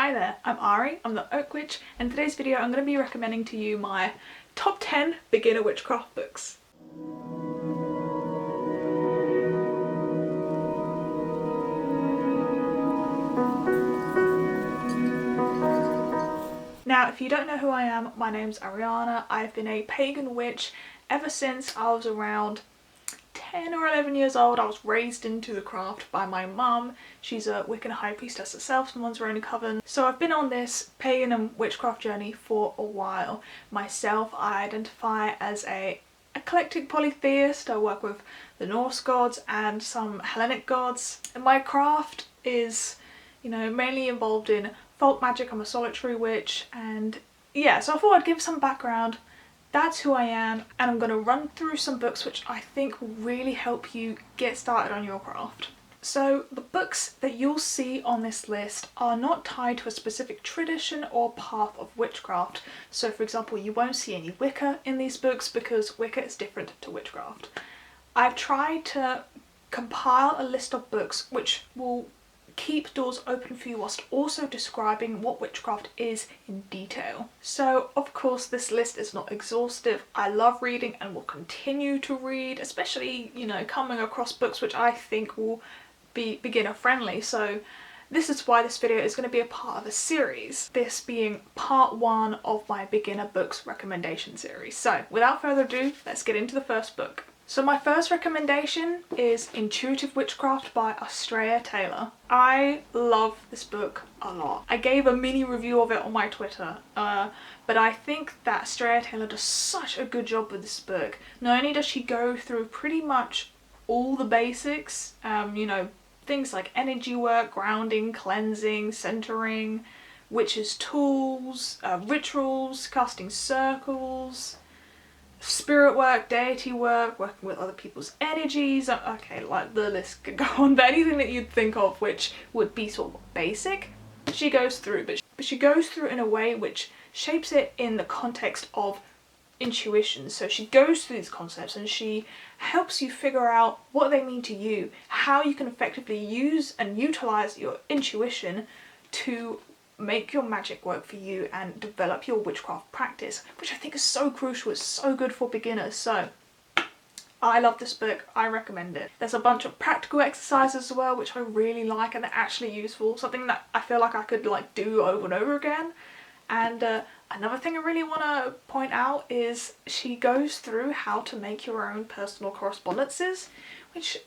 Hi there, I'm Ari, I'm the Oak Witch, and in today's video I'm going to be recommending to you my top 10 beginner witchcraft books. Now, if you don't know who I am, my name's Ariana. I've been a pagan witch ever since I was around 10 or 11 years old. I was raised into the craft by my mum. She's a Wiccan high priestess herself and runs her own coven. So I've been on this pagan and witchcraft journey for a while. Myself, I identify as a eclectic polytheist. I work with the Norse gods and some Hellenic gods. And my craft is, mainly involved in folk magic. I'm a solitary witch, and yeah, so I thought I'd give some background. That's who I am, and I'm going to run through some books which I think will really help you get started on your craft. So the books that you'll see on this list are not tied to a specific tradition or path of witchcraft. So for example, you won't see any Wicca in these books because Wicca is different to witchcraft. I've tried to compile a list of books which will keep doors open for you whilst also describing what witchcraft is in detail. So of course this list is not exhaustive. I love reading and will continue to read, especially coming across books which I think will be beginner friendly. So this is why this video is going to be a part of a series, this being part one of my beginner books recommendation series. So without further ado, let's get into the first book. So my first recommendation is Intuitive Witchcraft by Astrea Taylor. I love this book a lot. I gave a mini review of it on my Twitter, but I think that Astrea Taylor does such a good job with this book. Not only does she go through pretty much all the basics, things like energy work, grounding, cleansing, centering, witches' tools, rituals, casting circles, spirit work, deity work, working with other people's energies. Okay, like the list could go on, but anything that you'd think of which would be sort of basic, she goes through, but she goes through in a way which shapes it in the context of intuition. So she goes through these concepts and she helps you figure out what they mean to you, how you can effectively use and utilize your intuition to make your magic work for you and develop your witchcraft practice, which I think is so crucial. It's so good for beginners. So I love this book. I recommend it. There's a bunch of practical exercises as well, which I really like, and they're actually useful. Something that I feel like I could do over and over again. And another thing I really want to point out is she goes through how to make your own personal correspondences, which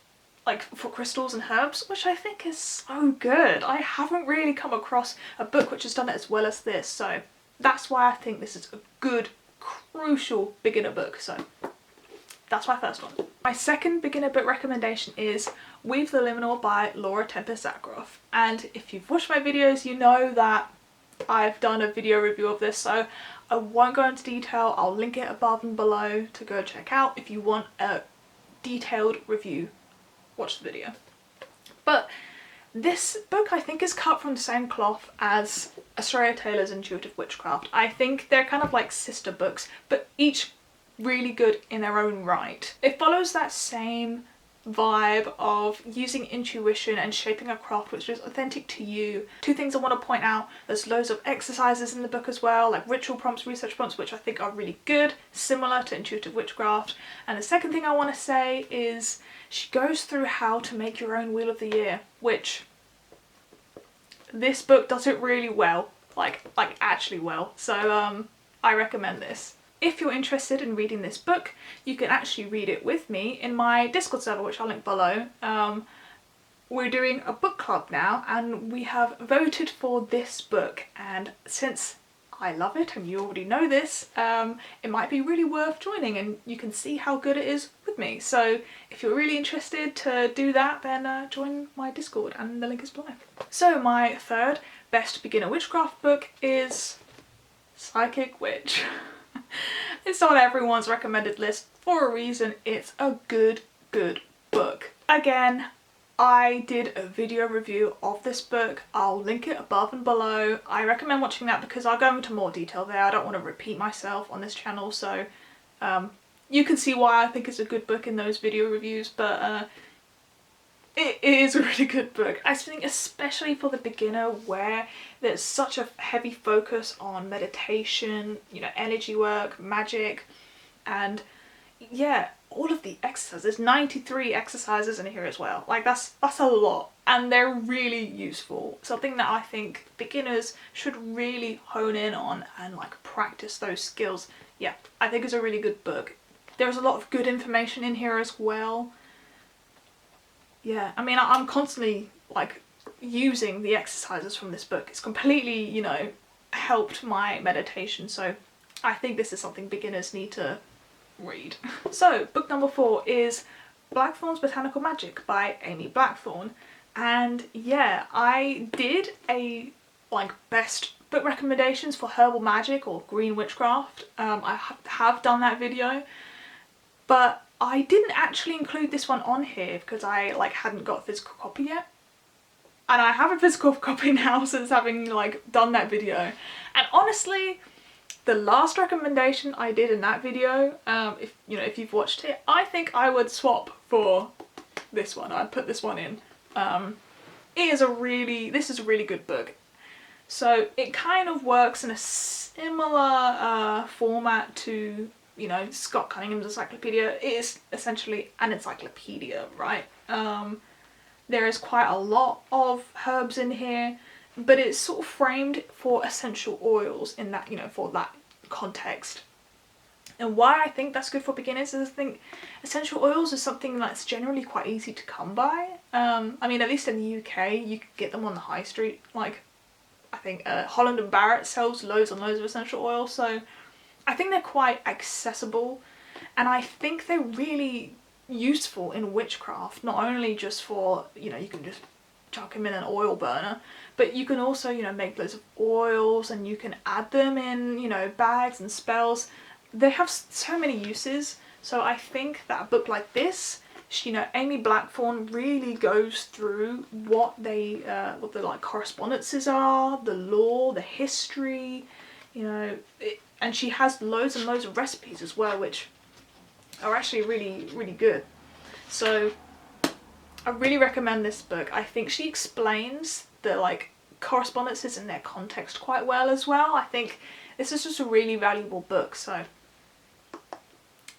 for crystals and herbs, which I think is so good. I haven't really come across a book which has done it as well as this, so that's why I think this is a good, crucial beginner book. So that's my first one. My second beginner book recommendation is Weave the Liminal by Tempest Zakroff. And if you've watched my videos, you know that I've done a video review of this, so I won't go into detail. I'll link it above and below to go check out if you want a detailed review. Watch the video. But this book I think is cut from the same cloth as Astrea Taylor's Intuitive Witchcraft. I think they're kind of like sister books, but each really good in their own right. It follows that same vibe of using intuition and shaping a craft which is authentic to you. Two things I want to point out: there's loads of exercises in the book as well, like ritual prompts, research prompts, which I think are really good, similar to Intuitive Witchcraft. And the second thing I want to say is she goes through how to make your own Wheel of the Year, which this book does it really well, like actually well. So I recommend this. If you're interested in reading this book, you can actually read it with me in my Discord server, which I'll link below. We're doing a book club now, and we have voted for this book, and since I love it and you already know this, it might be really worth joining, and you can see how good it is with me. So if you're really interested to do that, then join my Discord, and the link is below. So my third best beginner witchcraft book is Psychic Witch. It's on everyone's recommended list for a reason. It's a good book. Again, I did a video review of this book. I'll link it above and below. I recommend watching that because I'll go into more detail there. I don't want to repeat myself on this channel, so you can see why I think it's a good book in those video reviews. But it is a really good book. I think especially for the beginner, where there's such a heavy focus on meditation, you know, energy work, magic, and yeah, all of the exercises. There's 93 exercises in here as well. Like that's a lot, and they're really useful. Something that I think beginners should really hone in on and like practice those skills. Yeah, I think it's a really good book. There's a lot of good information in here as well. Yeah, I mean, I'm constantly like using the exercises from this book. It's completely, you know, helped my meditation. So I think this is something beginners need to read. So book number 4 is Blackthorn's Botanical Magic by Amy Blackthorn. And yeah, I did a like best book recommendations for herbal magic or green witchcraft. I have done that video, but I didn't actually include this one on here because I like hadn't got a physical copy yet. And I have a physical copy now since having like done that video. And honestly, the last recommendation I did in that video, if you know, if you've watched it, I think I would swap for this one. I'd put this one in. This is a really good book. So it kind of works in a similar format to, you know, Scott Cunningham's encyclopedia. It is essentially an encyclopedia, right? There is quite a lot of herbs in here, but it's sort of framed for essential oils in that, you know, for that context. And why I think that's good for beginners is I think essential oils is something that's generally quite easy to come by. I mean, at least in the UK, you could get them on the high street. Like, I think Holland and Barrett sells loads and loads of essential oils, so I think they're quite accessible, and I think they're really useful in witchcraft, not only just for, you know, you can just chuck them in an oil burner, but you can also, you know, make loads of oils and you can add them in, you know, bags and spells. They have so many uses, so I think that a book like this, you know, Amy Blackthorn really goes through what the like correspondences are, the lore, the history, you know, and she has loads and loads of recipes as well, which are actually really, really good. So I really recommend this book. I think she explains the like correspondences in their context quite well as well. I think this is just a really valuable book, so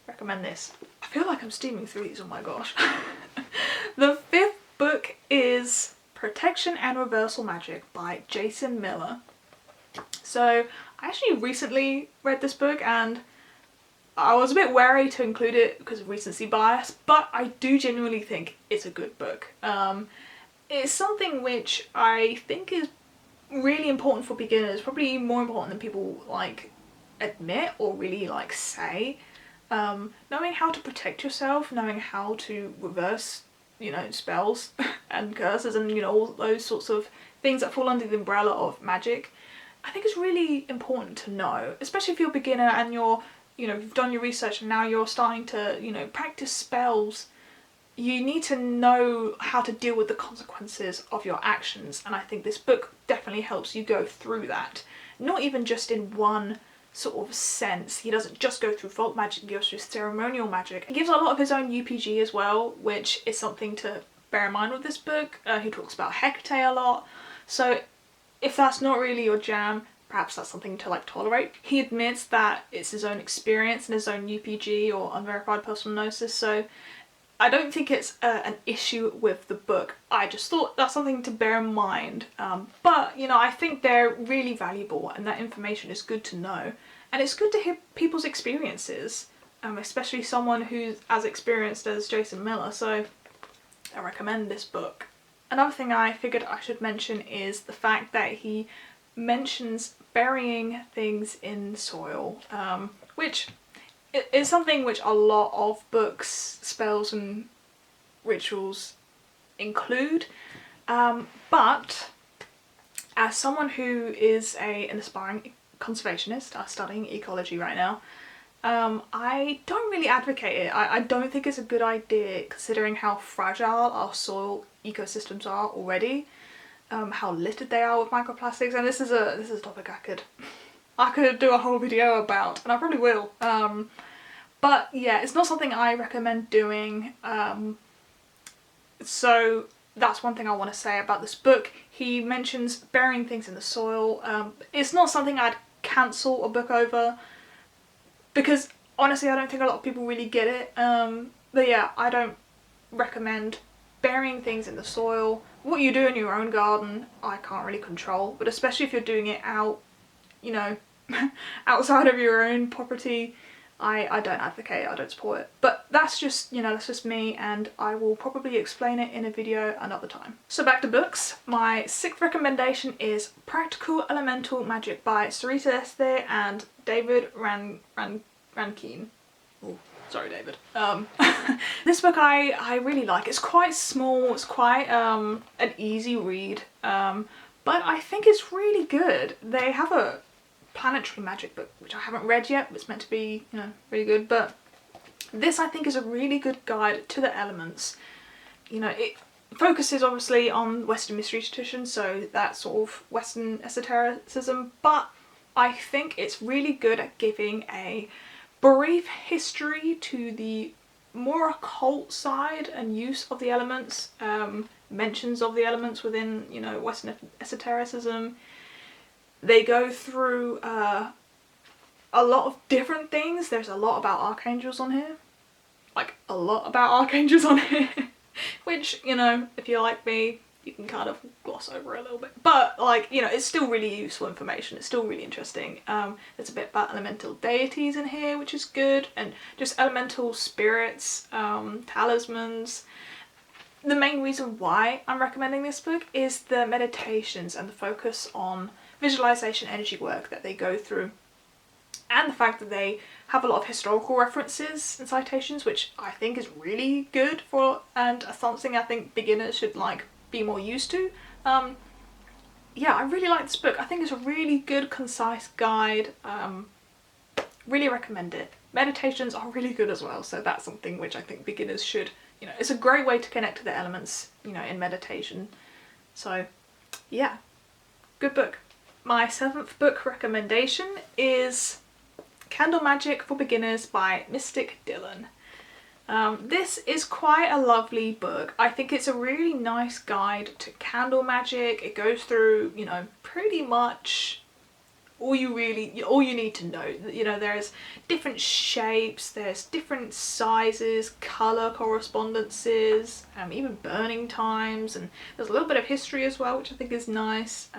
recommend this. I feel like I'm steaming through these, oh my gosh. The 5th book is Protection and Reversal Magic by Jason Miller. So I actually recently read this book and I was a bit wary to include it because of recency bias, but I do genuinely think it's a good book. It's something which I think is really important for beginners, probably more important than people like admit or really like say. Knowing how to protect yourself, knowing how to reverse, you know, spells and curses and, you know, all those sorts of things that fall under the umbrella of magic, I think it's really important to know, especially if you're a beginner and you're, you know, you've done your research and now you're starting to, you know, practice spells. You need to know how to deal with the consequences of your actions, and I think this book definitely helps you go through that. Not even just in one sort of sense. He doesn't just go through folk magic, he goes through ceremonial magic. He gives a lot of his own UPG as well, which is something to bear in mind with this book. He talks about Hecate a lot, so if that's not really your jam, perhaps that's something to like tolerate. He admits that it's his own experience and his own UPG or unverified personal gnosis, so I don't think it's an issue with the book. I just thought that's something to bear in mind. But, you know, I think they're really valuable and that information is good to know. And it's good to hear people's experiences, especially someone who's as experienced as Jason Miller, so I recommend this book. Another thing I figured I should mention is the fact that he mentions burying things in soil, which is something which a lot of books, spells and rituals include, but as someone who is an aspiring conservationist, studying ecology right now, I don't really advocate it. I don't think it's a good idea considering how fragile our soil ecosystems are already, how littered they are with microplastics, and this is a topic I could do a whole video about, and I probably will. But yeah, it's not something I recommend doing. So that's one thing I want to say about this book. He mentions burying things in the soil. It's not something I'd cancel a book over, because honestly I don't think a lot of people really get it. But yeah, I don't recommend burying things in the soil. What you do in your own garden, I can't really control, but especially if you're doing it out, you know, outside of your own property, I don't advocate, I don't support it. But that's just, you know, that's just me, and I will probably explain it in a video another time. So back to books. My 6th recommendation is Practical Elemental Magic by Astrea and David Rankine. Oh, sorry David. This book I really like. It's quite small, it's quite an easy read, but I think it's really good. They have a planetary magic book, which I haven't read yet, but it's meant to be, you know, really good. But this I think is a really good guide to the elements. You know, it focuses obviously on Western mystery tradition, so that sort of Western esotericism, but I think it's really good at giving a brief history to the more occult side and use of the elements, mentions of the elements within, you know, Western esotericism. They go through a lot of different things. There's a lot about archangels on here. Like, a lot about archangels on here. Which, you know, if you're like me, you can kind of gloss over a little bit. But, like, you know, it's still really useful information. It's still really interesting. There's a bit about elemental deities in here, which is good. And just elemental spirits, talismans. The main reason why I'm recommending this book is the meditations and the focus on visualization energy work that they go through, and the fact that they have a lot of historical references and citations, which I think is really good for, and something I think beginners should like be more used to. Yeah, I really like this book. I think it's a really good, concise guide. Really recommend it. Meditations are really good as well, so that's something which I think beginners should, you know, it's a great way to connect to the elements, you know, in meditation. So yeah, good book. My 7th book recommendation is Candle Magic for Beginners by Mystic Dylan. This is quite a lovely book. I think it's a really nice guide to candle magic. It goes through, you know, pretty much all you need to know. You know, there's different shapes, there's different sizes, colour correspondences, even burning times, and there's a little bit of history as well, which I think is nice.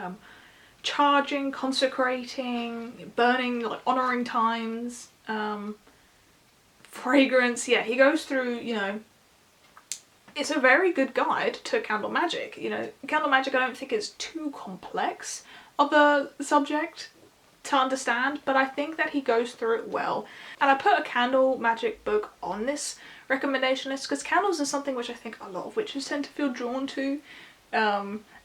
Charging, consecrating, burning, like honouring times, fragrance. Yeah, he goes through, you know, it's a very good guide to candle magic. You know, candle magic I don't think is too complex of a subject to understand, but I think that he goes through it well. And I put a candle magic book on this recommendation list because candles is something which I think a lot of witches tend to feel drawn to.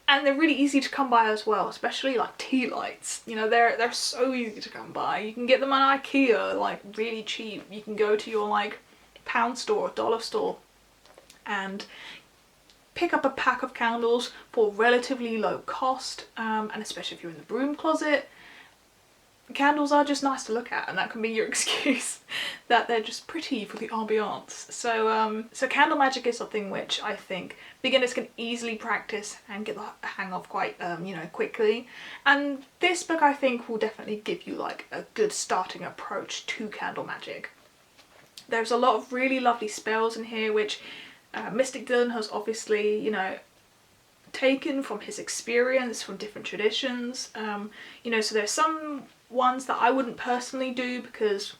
And they're really easy to come by as well, especially like tea lights. You know, they're so easy to come by. You can get them on IKEA, like really cheap. You can go to your like pound store or dollar store and pick up a pack of candles for relatively low cost, and especially if you're in the broom closet. Candles are just nice to look at, and that can be your excuse that they're just pretty for the ambiance. So candle magic is something which I think beginners can easily practice and get the hang of quite you know, quickly. And this book I think will definitely give you like a good starting approach to candle magic. There's a lot of really lovely spells in here which Mystic Dylan has obviously, you know, taken from his experience from different traditions. You know, so there's some ones that I wouldn't personally do because,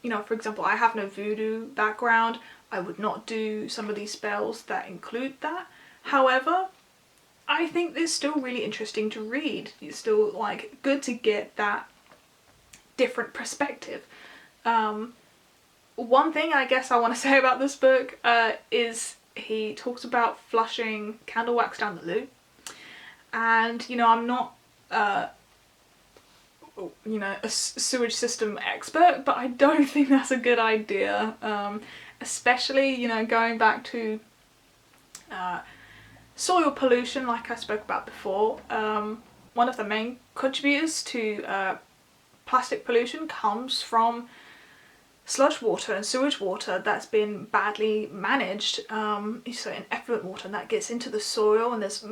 you know, for example, I have no voodoo background. I would not do some of these spells that include that. However, I think they're still really interesting to read. It's still like good to get that different perspective. One thing I guess I want to say about this book is he talks about flushing candle wax down the loo. And, you know, I'm not you know, a sewage system expert, but I don't think that's a good idea, especially, you know, going back to soil pollution like I spoke about before. One of the main contributors to plastic pollution comes from sludge water and sewage water that's been badly managed, so in effluent water, and that gets into the soil, and there's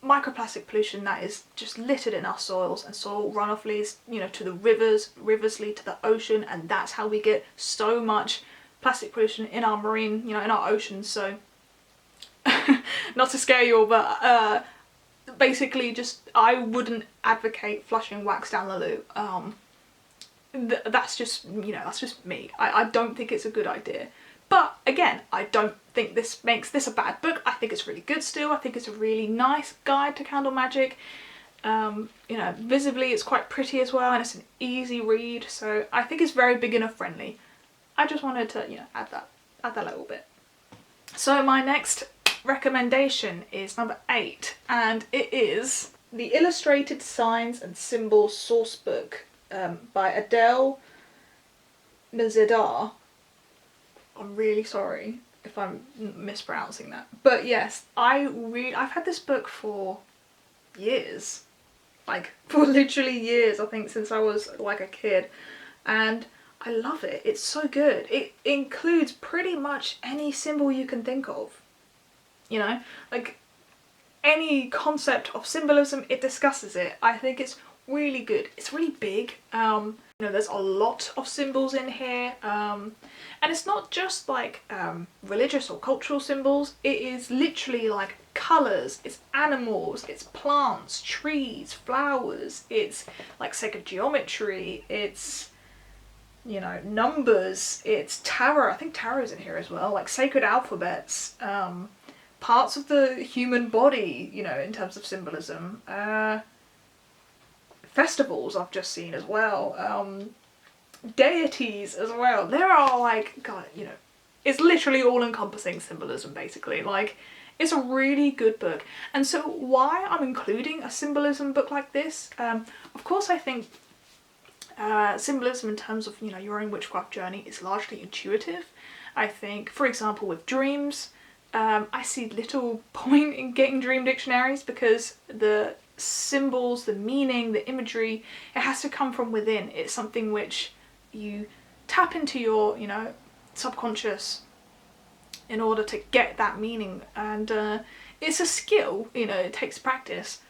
microplastic pollution that is just littered in our soils, and soil runoff leads, you know, to the rivers, rivers lead to the ocean, and that's how we get so much plastic pollution in our marine, you know, in our oceans. So not to scare you all, but basically just, I wouldn't advocate flushing wax down the loo. That's just, you know, that's just me. I don't think it's a good idea. But again, I don't think this makes this a bad book. I think it's really good still. I think it's a really nice guide to candle magic. You know, visibly it's quite pretty as well, and it's an easy read, so I think it's very beginner friendly. I just wanted to, you know, add that little bit. So my next recommendation is number 8, and it is The Illustrated Signs and Symbols Sourcebook by Adele Mazedar. I'm really sorry if I'm mispronouncing that. But yes, I've had this book for years. Like, for literally years, I think, since I was like a kid. And I love it. It's so good. It includes pretty much any symbol you can think of. You know, like any concept of symbolism, it discusses it. I think it's really good. It's really big. You know, there's a lot of symbols in here, and it's not just like religious or cultural symbols. It is literally like colours, it's animals, it's plants, trees, flowers, it's like sacred geometry, it's, you know, numbers, it's tarot. I think tarot is in here as well, like sacred alphabets, parts of the human body, you know, in terms of symbolism. Festivals I've just seen as well, deities as well. There are like, God, you know, it's literally all-encompassing symbolism basically. Like, it's a really good book. And so why I'm including a symbolism book like this, of course I think symbolism in terms of, you know, your own witchcraft journey is largely intuitive. I think, for example, with dreams, I see little point in getting dream dictionaries because the symbols, the meaning, the imagery, it has to come from within. It's something which you tap into your, you know, subconscious in order to get that meaning, and it's a skill, you know, it takes practice.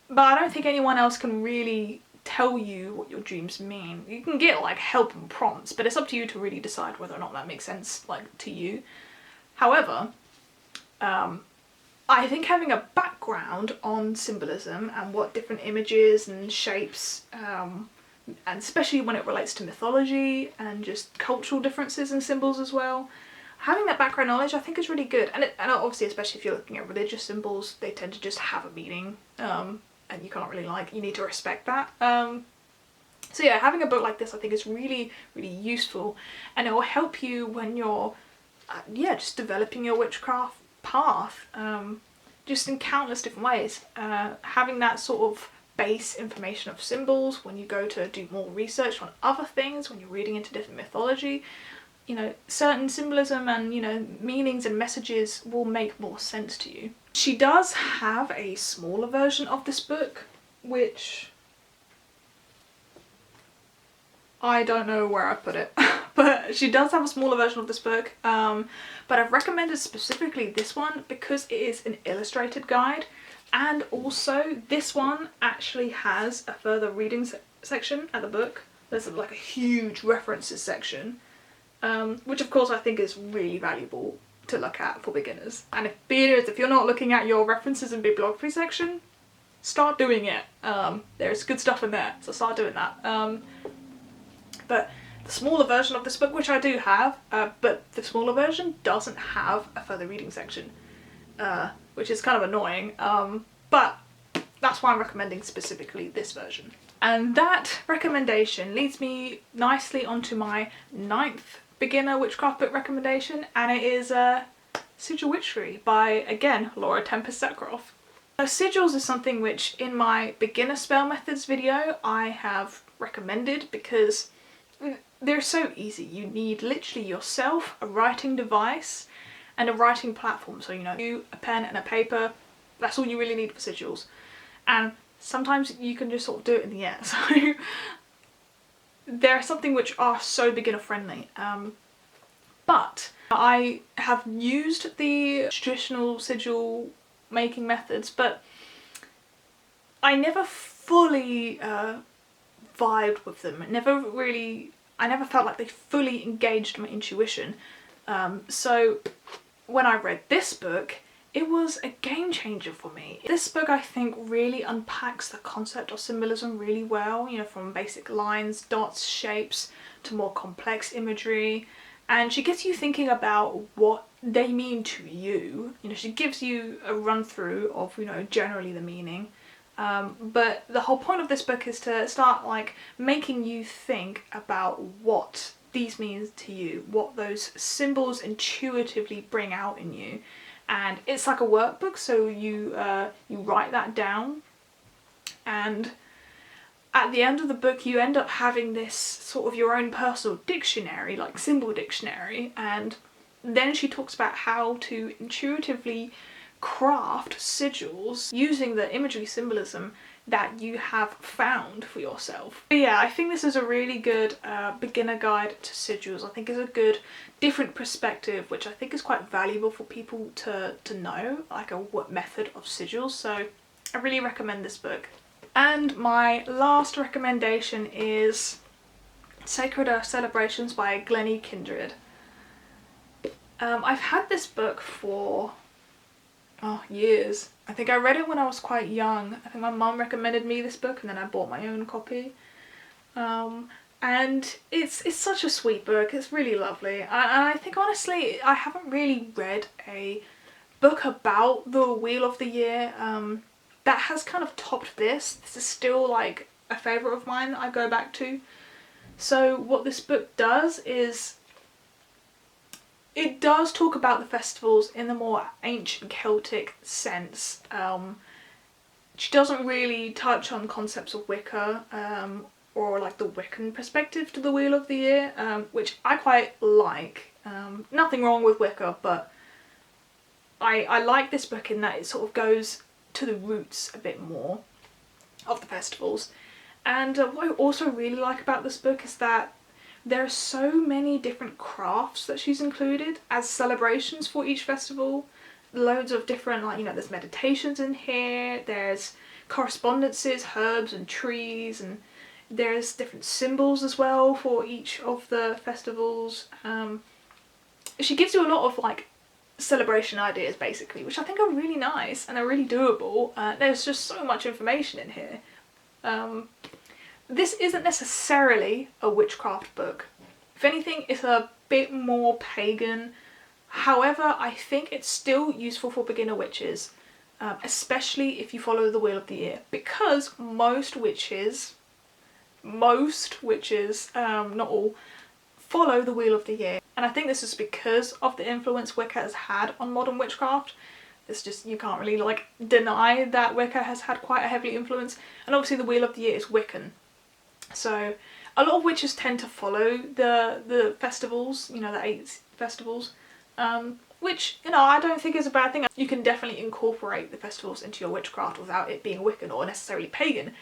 But I don't think anyone else can really tell you what your dreams mean. You can get like help and prompts, but it's up to you to really decide whether or not that makes sense, like, to you. However, I think having a background on symbolism and what different images and shapes, and especially when it relates to mythology and just cultural differences in symbols as well, having that background knowledge I think is really good. And obviously, especially if you're looking at religious symbols, they tend to just have a meaning, and you can't really, like, you need to respect that. So yeah, having a book like this I think is really, really useful, and it will help you when you're, yeah, just developing your witchcraft path, just in countless different ways. Having that sort of base information of symbols when you go to do more research on other things, when you're reading into different mythology, you know, certain symbolism and, you know, meanings and messages will make more sense to you. She does have a smaller version of this book, which I don't know where I put it, but she does have a smaller version of this book, but I've recommended specifically this one because it is an illustrated guide, and also this one actually has a further reading section at the book. There's like a huge references section, which of course I think is really valuable to look at for beginners. And if you're not looking at your references and bibliography section, start doing it. There's good stuff in there, so start doing that. But the smaller version of this book, which I do have, but the smaller version doesn't have a further reading section, which is kind of annoying, but that's why I'm recommending specifically this version. And that recommendation leads me nicely onto my 9th beginner witchcraft book recommendation, and it is Sigil Witchery by, again, Laura Tempest Zakroff. Sigils is something which in my beginner spell methods video I have recommended because they're so easy. You need literally yourself, a writing device, and a writing platform. So, you know, a pen and a paper, that's all you really need for sigils. And sometimes you can just sort of do it in the air. So they're something which are so beginner friendly. But I have used the traditional sigil making methods, but I never fully vibed with them. I never felt like they fully engaged my intuition. So when I read this book, it was a game changer for me. This book, I think, really unpacks the concept of symbolism really well, you know, from basic lines, dots, shapes, to more complex imagery. And she gets you thinking about what they mean to you. You know, she gives you a run through of, you know, generally the meaning. But the whole point of this book is to start like making you think about what these mean to you, what those symbols intuitively bring out in you. And it's like a workbook, so you write that down, and at the end of the book you end up having this sort of your own personal dictionary, like symbol dictionary. And then she talks about how to intuitively craft sigils using the imagery symbolism that you have found for yourself. But yeah, I think this is a really good beginner guide to sigils. I think it's a good different perspective, which I think is quite valuable for people to know, like what method of sigils. So I really recommend this book. And my last recommendation is Sacred Earth Celebrations by Glennie Kindred. I've had this book for years. I think I read it when I was quite young. I think my mum recommended me this book and then I bought my own copy. And it's such a sweet book. It's really lovely. And I think honestly I haven't really read a book about the Wheel of the Year that has kind of topped this. This is still like a favourite of mine that I go back to. So what this book does is it does talk about the festivals in the more ancient Celtic sense. She doesn't really touch on concepts of Wicca or like the Wiccan perspective to the Wheel of the Year, which I quite like. Nothing wrong with Wicca, but I like this book in that it sort of goes to the roots a bit more of the festivals. And what I also really like about this book is that there are so many different crafts that she's included as celebrations for each festival. Loads of different, like, you know, there's meditations in here, there's correspondences, herbs and trees, and there's different symbols as well for each of the festivals. She gives you a lot of like celebration ideas basically, which I think are really nice and are really doable. There's just so much information in here. This isn't necessarily a witchcraft book. If anything, it's a bit more pagan. However, I think it's still useful for beginner witches, especially if you follow the Wheel of the Year, because most witches, not all, follow the Wheel of the Year. And I think this is because of the influence Wicca has had on modern witchcraft. It's just, you can't really like deny that Wicca has had quite a heavy influence. And obviously the Wheel of the Year is Wiccan. So a lot of witches tend to follow the festivals, you know, the 8 festivals, which, you know, I don't think is a bad thing. You can definitely incorporate the festivals into your witchcraft without it being Wiccan or necessarily pagan.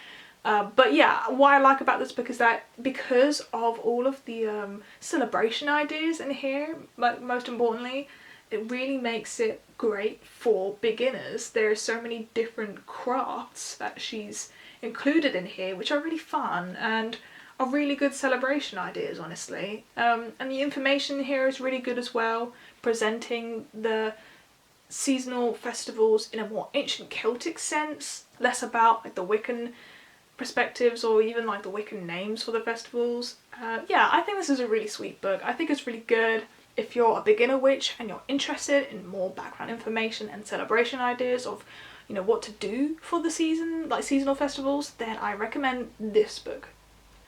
But yeah, what I like about this book is that because of all of the celebration ideas in here, like most importantly, it really makes it great for beginners. There are so many different crafts that she's included in here which are really fun and are really good celebration ideas, honestly. And the information here is really good as well, presenting the seasonal festivals in a more ancient Celtic sense, less about like the Wiccan perspectives or even like the Wiccan names for the festivals. Yeah, I think this is a really sweet book. I think it's really good if you're a beginner witch and you're interested in more background information and celebration ideas of, you know, what to do for the season, like seasonal festivals, then I recommend this book.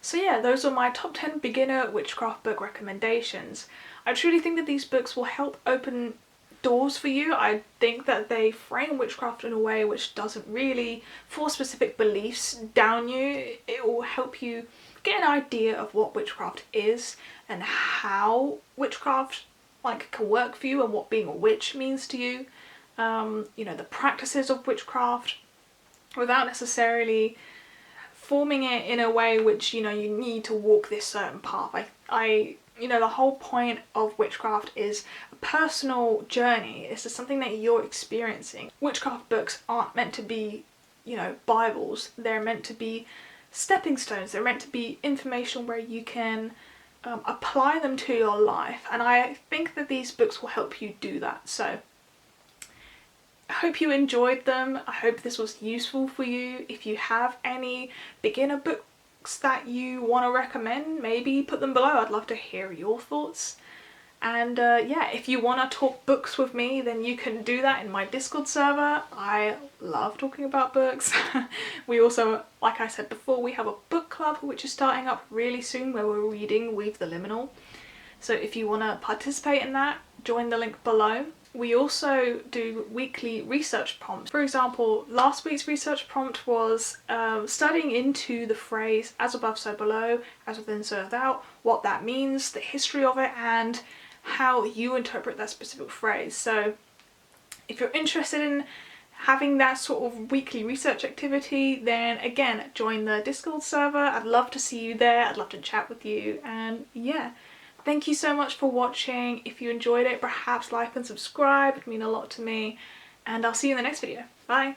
So yeah, those are my top 10 beginner witchcraft book recommendations. I truly think that these books will help open doors for you. I think that they frame witchcraft in a way which doesn't really force specific beliefs down you. It will help you get an idea of what witchcraft is and how witchcraft like can work for you and what being a witch means to you. You know, the practices of witchcraft without necessarily forming it in a way which, you know, you need to walk this certain path. You know, the whole point of witchcraft is a personal journey. It's just something that you're experiencing. Witchcraft books aren't meant to be, you know, Bibles. They're meant to be stepping stones. They're meant to be information where you can apply them to your life. And I think that these books will help you do that. So I hope you enjoyed them. I hope this was useful for you. If you have any beginner books that you want to recommend, maybe put them below. I'd love to hear your thoughts. And yeah, if you want to talk books with me, then you can do that in my Discord server. I love talking about books. We also, like I said before, we have a book club which is starting up really soon where we're reading Weave the Liminal. So if you want to participate in that, join the link below. We also do weekly research prompts. For example, last week's research prompt was studying into the phrase as above so below, as within so without, what that means, the history of it, and how you interpret that specific phrase. So if you're interested in having that sort of weekly research activity, then again, join the Discord server. I'd love to see you there. I'd love to chat with you. And yeah, thank you so much for watching. If you enjoyed it, perhaps like and subscribe. It'd mean a lot to me. And I'll see you in the next video. Bye.